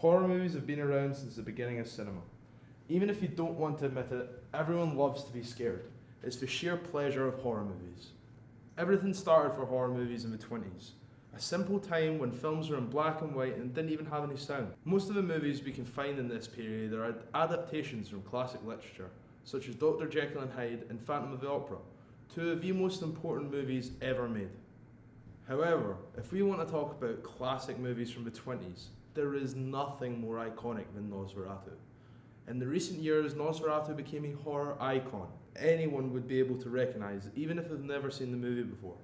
Horror movies have been around since the beginning of cinema. Even if you don't want to admit it, everyone loves to be scared. It's the sheer pleasure of horror movies. Everything started for horror movies in the 20s. A simple time when films were in black and white and didn't even have any sound. Most of the movies we can find in this period are adaptations from classic literature, such as Dr. Jekyll and Hyde and Phantom of the Opera, two of the most important movies ever made. However, if we want to talk about classic movies from the 20s, there is nothing more iconic than Nosferatu. In the recent years, Nosferatu became a horror icon anyone would be able to recognise, even if they've never seen the movie before.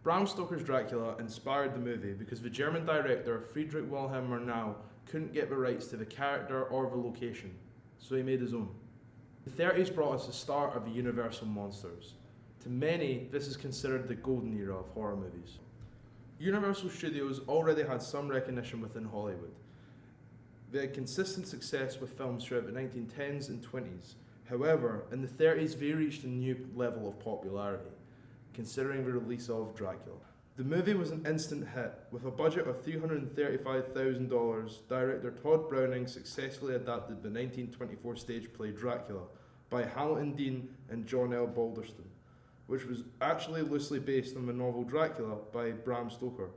Bram Stoker's Dracula inspired the movie because the German director Friedrich Wilhelm Murnau couldn't get the rights to the character or the location, so he made his own. The 30s brought us the start of the Universal monsters. To many, this is considered the golden era of horror movies. Universal Studios already had some recognition within Hollywood. They had consistent success with films throughout the 1910s and 20s. However, in the 30s they reached a new level of popularity, considering the release of Dracula. The movie was an instant hit. With a budget of $335,000, director Todd Browning successfully adapted the 1924 stage play Dracula by Hamilton Dean and John L. Balderston, which was actually loosely based on the novel Dracula by Bram Stoker.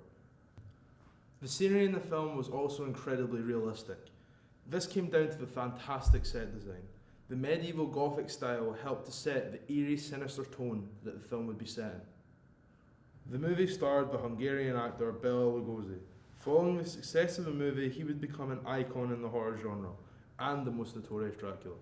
The scenery in the film was also incredibly realistic. This came down to the fantastic set design. The medieval Gothic style helped to set the eerie, sinister tone that the film would be set in. The movie starred the Hungarian actor Bela Lugosi. Following the success of the movie, he would become an icon in the horror genre and the most notorious Dracula.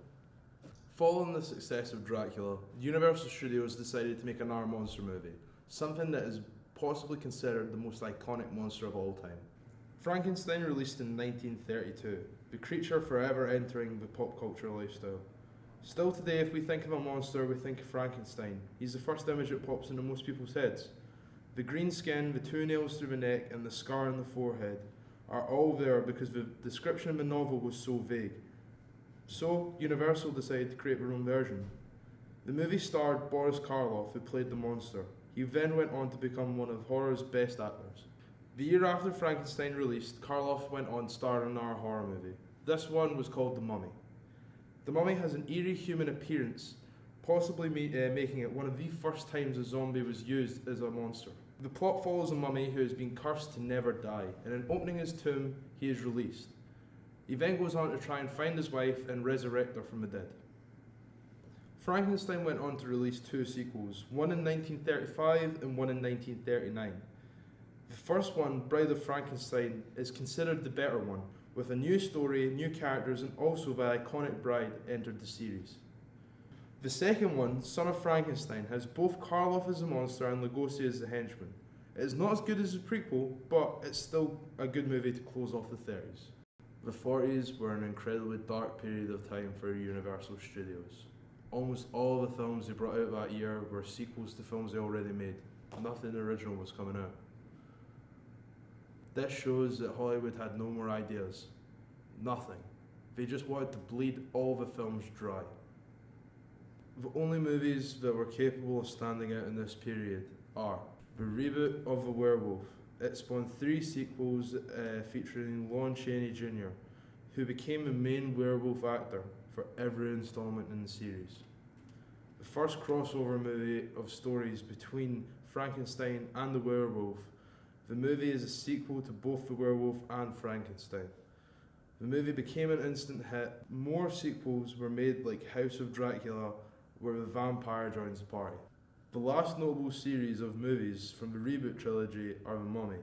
Following the success of Dracula, Universal Studios decided to make another monster movie, something that is possibly considered the most iconic monster of all time. Frankenstein released in 1932, the creature forever entering the pop culture lifestyle. Still today, if we think of a monster, we think of Frankenstein. He's the first image that pops into most people's heads. The green skin, the 2 nails through the neck, and the scar on the forehead are all there because the description in the novel was so vague. So, Universal decided to create their own version. The movie starred Boris Karloff, who played the monster. He then went on to become one of horror's best actors. The year after Frankenstein released, Karloff went on to star in another horror movie. This one was called The Mummy. The Mummy has an eerie human appearance, possibly making it one of the first times a zombie was used as a monster. The plot follows a mummy who has been cursed to never die, and in opening his tomb, he is released. He then goes on to try and find his wife and resurrect her from the dead. Frankenstein went on to release 2 sequels, one in 1935 and one in 1939. The first one, Bride of Frankenstein, is considered the better one, with a new story, new characters, and also the iconic bride entered the series. The second one, Son of Frankenstein, has both Karloff as the monster and Lugosi as the henchman. It is not as good as the prequel, but it's still a good movie to close off the 30s. The 40s were an incredibly dark period of time for Universal Studios. Almost all the films they brought out that year were sequels to films they already made. Nothing original was coming out. This shows that Hollywood had no more ideas. Nothing. They just wanted to bleed all the films dry. The only movies that were capable of standing out in this period are the reboot of The Werewolf. It spawned 3 sequels featuring Lon Chaney Jr., who became the main werewolf actor for every installment in the series. The first crossover movie of stories between Frankenstein and the werewolf. The movie is a sequel to both The Werewolf and Frankenstein. The movie became an instant hit. More sequels were made, like House of Dracula, where the vampire joins the party. The last notable series of movies from the reboot trilogy are The Mummy.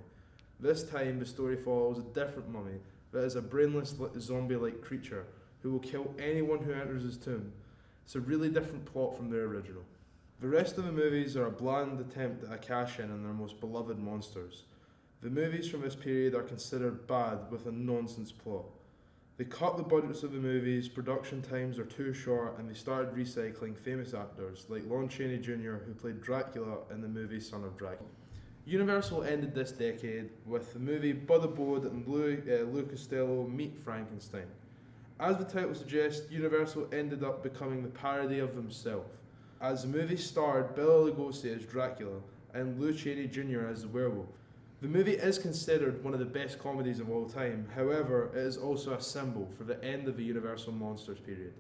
This time the story follows a different mummy that is a brainless zombie-like creature who will kill anyone who enters his tomb. It's a really different plot from their original. The rest of the movies are a bland attempt at a cash-in on their most beloved monsters. The movies from this period are considered bad with a nonsense plot. They cut the budgets of the movies, production times are too short, and they started recycling famous actors like Lon Chaney Jr., who played Dracula in the movie Son of Dracula. Universal ended this decade with the movie Bud Abode and Lou Costello Meet Frankenstein. As the title suggests, Universal ended up becoming the parody of themselves, as the movie starred Bela Lugosi as Dracula and Lou Chaney Jr. as the werewolf. The movie is considered one of the best comedies of all time, however, it is also a symbol for the end of the Universal Monsters period.